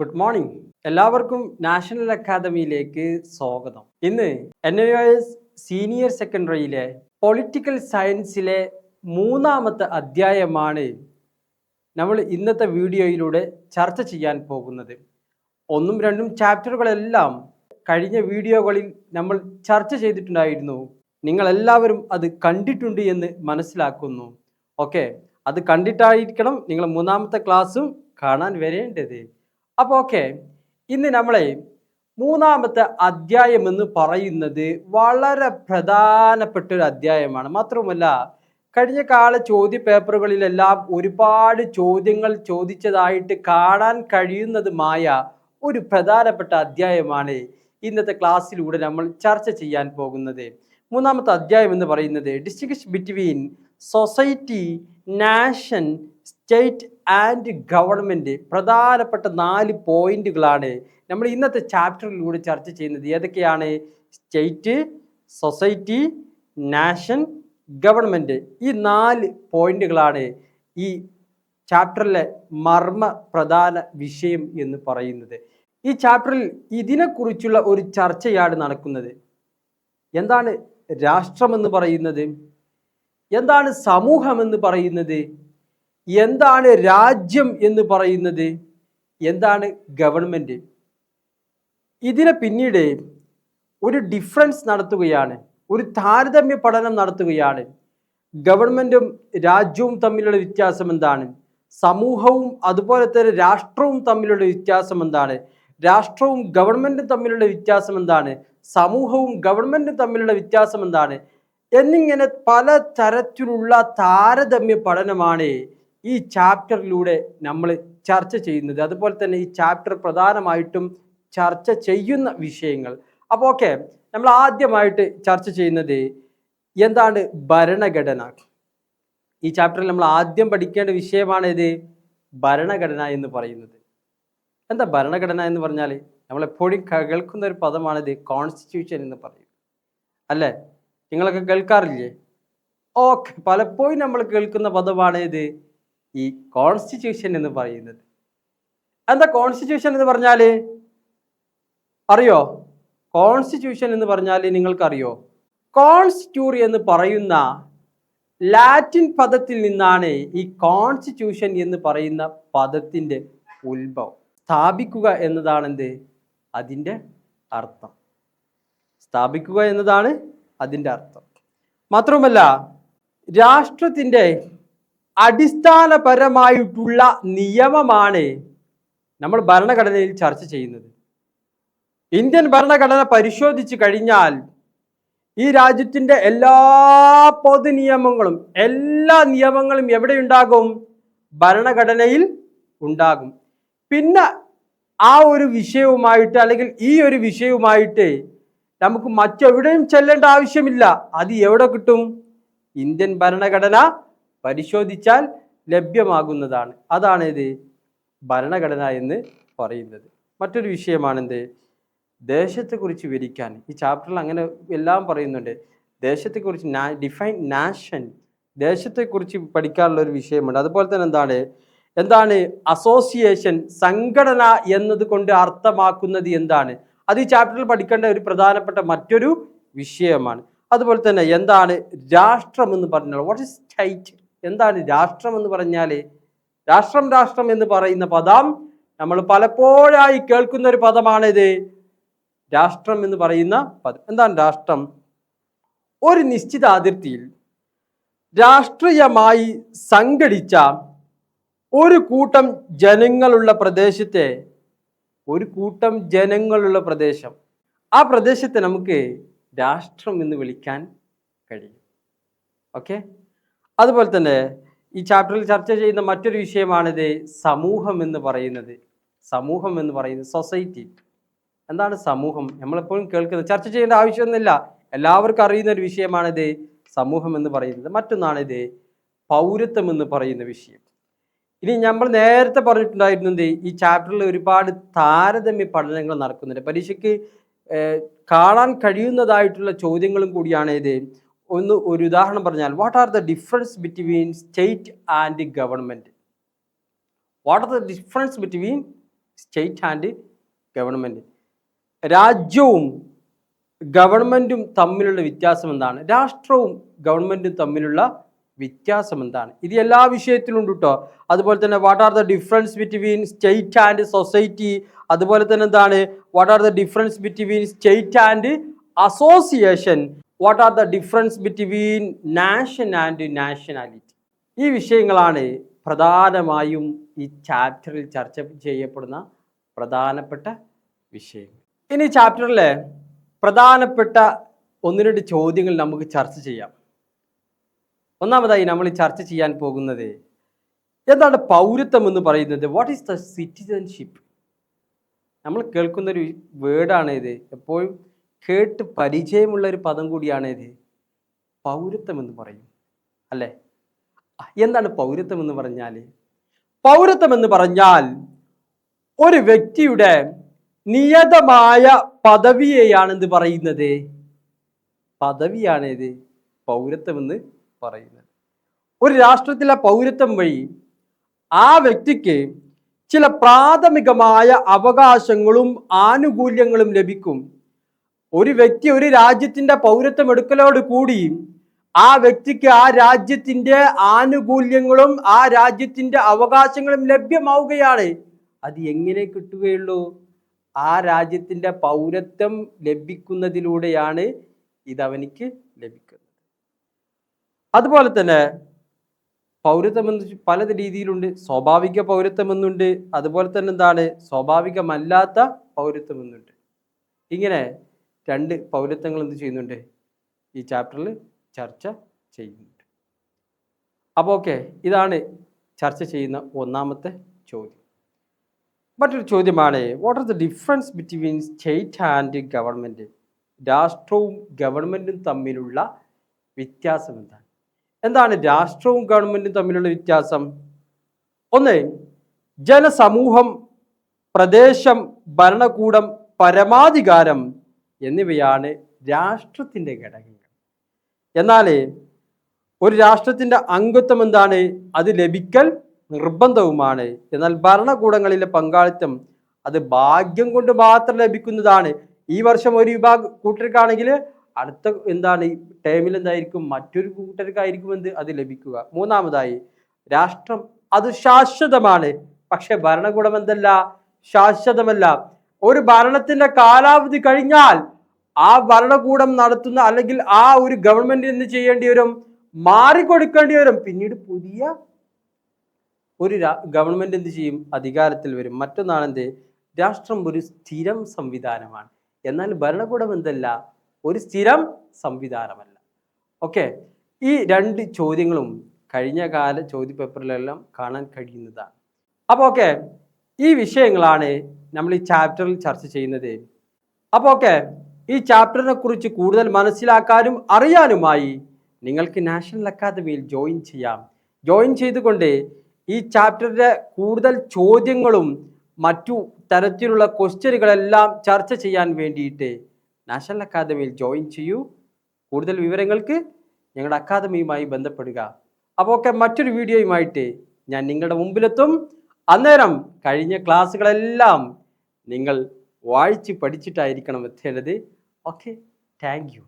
Good morning. എല്ലാവർക്കും national അക്കാദമിയിലേക്ക് സ്വാഗതം. ഇന്ന് NIOS സീനിയർ സെക്കൻഡറിയിലെ പൊളിറ്റിക്കൽ സയൻസിലെ മൂന്നാമത്തെ അധ്യായമാണ് നമ്മൾ ഇന്നത്തെ വീഡിയോയിലൂടെ ചർച്ച ചെയ്യാൻ പോകുന്നത്. ഒന്നും രണ്ടും ചാപ്റ്ററുകളെല്ലാം കഴിഞ്ഞ വീഡിയോകളിൽ നമ്മൾ ചർച്ച ചെയ്തിട്ടുണ്ടായിരുന്നു. നിങ്ങളെല്ലാവരും അത് കണ്ടിട്ടുണ്ട് എന്ന് മനസ്സിലാക്കുന്നു. ഓക്കെ, അത് കണ്ടിട്ടായിരിക്കണം നിങ്ങൾ മൂന്നാമത്തെ ക്ലാസ്സും കാണാൻ വരേണ്ടത്. അപ്പോൾ ഓക്കെ, ഇന്ന് നമ്മളെ മൂന്നാമത്തെ അധ്യായം എന്ന് പറയുന്നത് വളരെ പ്രധാനപ്പെട്ട ഒരു അധ്യായമാണ്. മാത്രവുമല്ല, കഴിഞ്ഞ കാല ചോദ്യ പേപ്പറുകളിലെല്ലാം ഒരുപാട് ചോദ്യങ്ങൾ ചോദിച്ചതായിട്ട് കാണാൻ കഴിയുന്നതുമായ ഒരു പ്രധാനപ്പെട്ട അധ്യായമാണ് ഇന്നത്തെ ക്ലാസ്സിലൂടെ നമ്മൾ ചർച്ച ചെയ്യാൻ പോകുന്നത്. മൂന്നാമത്തെ അധ്യായം എന്ന് പറയുന്നത് distinction between society, nation, state and government. പ്രധാനപ്പെട്ട 4 പോയിന്റുകളാണ് നമ്മൾ ഇന്നത്തെ ചാപ്റ്ററിലൂടെ ചർച്ച ചെയ്യുന്നത്. ഏതൊക്കെയാണ്? State, society, nation, government. ഈ 4 പോയിന്റുകളാണ് ഈ ചാപ്റ്ററിലെ മർമ്മ പ്രധാന വിഷയം എന്ന് പറയുന്നത്. ഈ ചാപ്റ്ററിൽ ഇതിനെക്കുറിച്ചുള്ള ഒരു ചർച്ചയാണ് നടക്കുന്നത്. എന്താണ് രാഷ്ട്രം എന്ന് പറയുന്നത്? എന്താണ് സമൂഹം എന്ന് പറയുന്നത്? എന്താണ് രാജ്യം എന്ന് പറയുന്നത്? എന്താണ് ഗവൺമെൻറ്? ഇതിനെ പിന്നീട് ഒരു ഡിഫറൻസ് നടത്തുകയാണ്, ഒരു താരതമ്യ പഠനം നടത്തുകയാണ്. ഗവൺമെൻറ്റും രാജ്യവും തമ്മിലുള്ള വ്യത്യാസം എന്താണ്? സമൂഹവും അതുപോലെ തന്നെ രാഷ്ട്രവും തമ്മിലുള്ള വ്യത്യാസം എന്താണ്? രാഷ്ട്രവും ഗവൺമെൻറ്റും തമ്മിലുള്ള വ്യത്യാസം എന്താണ്? സമൂഹവും ഗവൺമെൻറ്റും തമ്മിലുള്ള വ്യത്യാസം എന്താണ്? എന്നിങ്ങനെ പല തരത്തിലുള്ള താരതമ്യ പഠനമാണ് ഈ ചാപ്റ്ററിലൂടെ നമ്മൾ ചർച്ച ചെയ്യുന്നത്. അതുപോലെ തന്നെ ഈ ചാപ്റ്റർ പ്രധാനമായിട്ടും ചർച്ച ചെയ്യുന്ന വിഷയങ്ങൾ. അപ്പോൾ ഓക്കെ, നമ്മൾ ആദ്യമായിട്ട് ചർച്ച ചെയ്യുന്നത് എന്താണ് ഭരണഘടന. ഈ ചാപ്റ്ററിൽ നമ്മൾ ആദ്യം പഠിക്കേണ്ട വിഷയമാണ് ഇത് ഭരണഘടന എന്ന് പറയുന്നത്. എന്താ ഭരണഘടന എന്ന് പറഞ്ഞാൽ? നമ്മളെപ്പോഴും കേൾക്കുന്ന ഒരു പദമാണിത് കോൺസ്റ്റിറ്റ്യൂഷൻ എന്ന് പറയും, അല്ലേ? നിങ്ങളൊക്കെ കേൾക്കാറില്ലേ? ഓക്കെ, പലപ്പോഴും നമ്മൾ കേൾക്കുന്ന പദമാണ് ഇത് ഈ കോൺസ്റ്റിറ്റ്യൂഷൻ എന്ന് പറയുന്നത്. എന്താ കോൺസ്റ്റിറ്റ്യൂഷൻ എന്ന് പറഞ്ഞാൽ? അറിയോ? കോൺസ്റ്റിറ്റ്യൂഷൻ എന്ന് പറഞ്ഞാൽ നിങ്ങൾക്കറിയോ? കോൺസ്റ്റിറ്റ്യൂർ എന്ന് പറയുന്ന ലാറ്റിൻ പദത്തിൽ നിന്നാണ് ഈ കോൺസ്റ്റിറ്റ്യൂഷൻ എന്ന് പറയുന്ന പദത്തിൻ്റെ ഉത്ഭവം. സ്ഥാപിക്കുക എന്നതാണ് എന്ത്? അതിൻ്റെ അർത്ഥം. സ്ഥാപിക്കുക എന്നതാണ് അതിൻ്റെ അർത്ഥം. മാത്രമല്ല, രാഷ്ട്രത്തിൻ്റെ അടിസ്ഥാനപരമായിട്ടുള്ള നിയമമാണ് നമ്മൾ ഭരണഘടനയിൽ ചർച്ച ചെയ്യുന്നത്. ഇന്ത്യൻ ഭരണഘടന പരിശോധിച്ചു കഴിഞ്ഞാൽ ഈ രാജ്യത്തിൻ്റെ എല്ലാ പൊതു നിയമങ്ങളും, എല്ലാ നിയമങ്ങളും എവിടെയുണ്ടാകും? ഭരണഘടനയിൽ ഉണ്ടാകും. പിന്നെ ആ ഒരു വിഷയവുമായിട്ട്, അല്ലെങ്കിൽ ഈ ഒരു വിഷയവുമായിട്ട് നമുക്ക് മറ്റെവിടെയും ചെല്ലേണ്ട ആവശ്യമില്ല. അത് എവിടെ കിട്ടും? ഇന്ത്യൻ ഭരണഘടന പരിശോധിച്ചാൽ ലഭ്യമാകുന്നതാണ്. അതാണ് ഇത് ഭരണഘടന എന്ന് പറയുന്നത്. മറ്റൊരു വിഷയമാണെന്ത്? ദേശത്തെക്കുറിച്ച് വിവരിക്കാൻ ഈ ചാപ്റ്ററിൽ അങ്ങനെ എല്ലാം പറയുന്നുണ്ട്. ദേശത്തെക്കുറിച്ച് ഡിഫൈൻ നാഷൻ, ദേശത്തെക്കുറിച്ച് പഠിക്കാനുള്ള ഒരു വിഷയമുണ്ട്. അതുപോലെ തന്നെ എന്താണ് അസോസിയേഷൻ, സംഘടന എന്നത് കൊണ്ട് അർത്ഥമാക്കുന്നത് എന്താണ്? അത് ഈ ചാപ്റ്ററിൽ പഠിക്കേണ്ട ഒരു പ്രധാനപ്പെട്ട മറ്റൊരു വിഷയമാണ്. അതുപോലെ തന്നെ എന്താണ് രാഷ്ട്രം എന്ന് പറഞ്ഞാൽ? What is state? എന്താണ് രാഷ്ട്രം എന്ന് പറഞ്ഞാൽ? രാഷ്ട്രം എന്ന് പറയുന്ന പദം നമ്മൾ പലപ്പോഴായി കേൾക്കുന്ന ഒരു പദമാണിത്. രാഷ്ട്രം എന്ന് പറയുന്ന പദം എന്താണ്? രാഷ്ട്രം ഒരു നിശ്ചിത അതിർത്തിയിൽ രാഷ്ട്രീയമായി സംഘടിച്ച ഒരു കൂട്ടം ജനങ്ങളുള്ള പ്രദേശത്തെ, ഒരു കൂട്ടം ജനങ്ങളുള്ള പ്രദേശം, ആ പ്രദേശത്തെ നമുക്ക് രാഷ്ട്രം എന്ന് വിളിക്കാൻ കഴിയും. ഓക്കെ, അതുപോലെ തന്നെ ഈ ചാപ്റ്ററിൽ ചർച്ച ചെയ്യുന്ന മറ്റൊരു വിഷയമാണിത് സമൂഹം എന്ന് പറയുന്നത്. സമൂഹം എന്ന് പറയുന്നത് സൊസൈറ്റി. എന്താണ് സമൂഹം? നമ്മളെപ്പോഴും കേൾക്കുന്നത്, ചർച്ച ചെയ്യേണ്ട ആവശ്യമൊന്നുമില്ല, എല്ലാവർക്കും അറിയുന്ന ഒരു വിഷയമാണിത് സമൂഹം എന്ന് പറയുന്നത്. മറ്റൊന്നാണിത് പൗരത്വം എന്ന് പറയുന്ന വിഷയം. ഇനി നമ്മൾ നേരത്തെ പറഞ്ഞിട്ടുണ്ടായിരുന്നത് ഈ ചാപ്റ്ററിൽ ഒരുപാട് താരതമ്യ പഠനങ്ങൾ നടക്കുന്നുണ്ട്. പരീക്ഷയ്ക്ക് കാണാൻ കഴിയുന്നതായിട്ടുള്ള ചോദ്യങ്ങളും കൂടിയാണ് ഇത്. ഒരു ഉദാഹരണം പറഞ്ഞാൽ, what are the difference between state and government? What are the difference between state and government. രാജ്യവും ഗവൺമെൻറ്റും തമ്മിലുള്ള വ്യത്യാസം എന്താണ്? രാഷ്ട്രവും ഗവൺമെൻറ്റും തമ്മിലുള്ള വ്യത്യാസം എന്താണ്? ഇത് എല്ലാ വിഷയത്തിലും ഉണ്ട് കേട്ടോ. അതുപോലെ തന്നെ what are the difference between state and society, അതുപോലെ തന്നെ എന്താണ് what are the difference between state and association, what are the difference between nation and nationality. ഈ വിഷയങ്ങളാണ് പ്രധാനമായും ഈ ചാപ്റ്ററിൽ ചർച്ച ചെയ്യപ്പെടുന്ന പ്രധാനപ്പെട്ട വിഷയങ്ങൾ. ഇനി ചാപ്റ്ററിലെ പ്രധാനപ്പെട്ട ഒന്ന് രണ്ട് ചോദ്യങ്ങൾ നമുക്ക് ചർച്ച ചെയ്യാം. ഒന്നാമതായി നമ്മൾ ചർച്ച ചെയ്യാൻ പോകുന്നത് എന്താണ് പൗരത്വം എന്ന് പറയുന്നത്? What is the citizenship? നമ്മൾ കേൾക്കുന്നൊരു വേർഡാണ് ഇത്, എപ്പോഴും കേട്ട് പരിചയമുള്ള ഒരു പദം കൂടിയാണ് ഇത്, പൗരത്വം എന്ന് പറയും അല്ലേ? എന്താണ് പൗരത്വം എന്ന് പറഞ്ഞാൽ? പൗരത്വം എന്ന് പറഞ്ഞാൽ ഒരു വ്യക്തിയുടെ നിയതമായ പദവിയെയാണ് എന്ത് പറയുന്നത്? പദവിയാണ് ഇത് പൗരത്വം എന്ന് പറയുന്നത്. ഒരു രാഷ്ട്രത്തിലെ പൗരത്വം വഴി ആ വ്യക്തിക്ക് ചില പ്രാഥമികമായ അവകാശങ്ങളും ആനുകൂല്യങ്ങളും ലഭിക്കും. ഒരു വ്യക്തി ഒരു രാജ്യത്തിന്റെ പൗരത്വം എടുക്കലോട് കൂടി ആ വ്യക്തിക്ക് ആ രാജ്യത്തിന്റെ ആനുകൂല്യങ്ങളും ആ രാജ്യത്തിന്റെ അവകാശങ്ങളും ലഭ്യമാവുകയാണ്. അത് എങ്ങനെ കിട്ടുകയുള്ളൂ? ആ രാജ്യത്തിന്റെ പൗരത്വം ലഭിക്കുന്നതിലൂടെയാണ് ഇതവനിക്ക് ലഭിക്കുന്നത്. അതുപോലെ തന്നെ പൗരത്വം എന്ന് പല രീതിയിലുണ്ട്. സ്വാഭാവിക പൗരത്വം എന്നുണ്ട്, അതുപോലെ തന്നെ എന്താണ് സ്വാഭാവികമല്ലാത്ത പൗരത്വം എന്നുണ്ട്. ഇങ്ങനെ രണ്ട് പൗരത്വങ്ങൾ എന്ത് ചെയ്യുന്നുണ്ട് ഈ ചാപ്റ്ററിൽ ചർച്ച ചെയ്യുന്നുണ്ട്. അപ്പോൾ ഓക്കെ, ഇതാണ് ചർച്ച ചെയ്യുന്ന ഒന്നാമത്തെ ചോദ്യം. മറ്റൊരു ചോദ്യമാണ് what are the difference between state and government? രാഷ്ട്രവും ഗവൺമെൻറ്റും തമ്മിലുള്ള വ്യത്യാസം എന്താണ്? എന്താണ് രാഷ്ട്രവും ഗവൺമെൻറ്റും തമ്മിലുള്ള വ്യത്യാസം? ഒന്ന്, ജനസമൂഹം, പ്രദേശം, ഭരണകൂടം, പരമാധികാരം എന്നിവയാണ് രാഷ്ട്രത്തിൻ്റെ ഘടകങ്ങൾ. എന്നാൽ ഒരു രാഷ്ട്രത്തിൻ്റെ അംഗത്വം എന്താണ്? അത് ലഭിക്കൽ നിർബന്ധവുമാണ്. എന്നാൽ ഭരണകൂടങ്ങളിലെ പങ്കാളിത്തം അത് ഭാഗ്യം കൊണ്ട് മാത്രം ലഭിക്കുന്നതാണ്. ഈ വർഷം ഒരു വിഭാഗം കൂട്ടർക്കാണെങ്കിൽ അടുത്ത എന്താണ് ടൈമിൽ എന്തായിരിക്കും മറ്റൊരു കൂട്ടർക്കായിരിക്കും അത് ലഭിക്കുക. മൂന്നാമതായി, രാഷ്ട്രം അത് ശാശ്വതമാണ്. പക്ഷെ ഭരണകൂടം എന്തല്ല? ശാശ്വതമല്ല. ഒരു ഭരണത്തിന്റെ കാലാവധി കഴിഞ്ഞാൽ ആ ഭരണകൂടം നടത്തുന്ന അല്ലെങ്കിൽ ആ ഒരു ഗവൺമെന്റ് എന്ത് ചെയ്യേണ്ടി വരും? മാറിക്കൊടുക്കേണ്ടി വരും. പിന്നീട് പുതിയ ഒരു ഗവൺമെന്റ് എന്ത് ചെയ്യും? അധികാരത്തിൽ വരും. മറ്റൊന്നാണ് എന്ത്? രാഷ്ട്രം ഒരു സ്ഥിരം സംവിധാനമാണ്. എന്നാൽ ഭരണകൂടം എന്തല്ല? ഒരു സ്ഥിരം സംവിധാനമല്ല. ഓക്കെ, ഈ രണ്ട് ചോദ്യങ്ങളും കഴിഞ്ഞ കാല ചോദ്യപേപ്പറിലെല്ലാം കാണാൻ കഴിയുന്നതാണ്. അപ്പോൾ ഓക്കെ, ഈ വിഷയങ്ങളാണ് നമ്മൾ ഈ ചാപ്റ്ററിൽ ചർച്ച ചെയ്യുന്നത്. അപ്പോൾ ഓക്കെ, ഈ ചാപ്റ്ററിനെ കുറിച്ച് കൂടുതൽ മനസ്സിലാക്കാനും അറിയാനുമായി നിങ്ങൾക്ക് നാഷണൽ അക്കാദമിയിൽ ജോയിൻ ചെയ്യാം. ജോയിൻ ചെയ്തുകൊണ്ട് ഈ ചാപ്റ്ററിൻ്റെ കൂടുതൽ ചോദ്യങ്ങളും മറ്റു തരത്തിലുള്ള ക്വസ്റ്റ്യനുകളെല്ലാം ചർച്ച ചെയ്യാൻ വേണ്ടിയിട്ട് നാഷണൽ അക്കാദമിയിൽ ജോയിൻ ചെയ്യൂ. കൂടുതൽ വിവരങ്ങൾക്ക് ഞങ്ങളുടെ അക്കാദമിയുമായി ബന്ധപ്പെടുക. അപ്പോൾ ഒക്കെ, മറ്റൊരു വീഡിയോയുമായിട്ട് ഞാൻ നിങ്ങളുടെ മുമ്പിലെത്തും. അന്നേരം കഴിഞ്ഞ ക്ലാസ്സുകളെല്ലാം നിങ്ങൾ വായിച്ച് പഠിച്ചിട്ടായിരിക്കണം എത്തേണ്ടത്. Okay, thank you.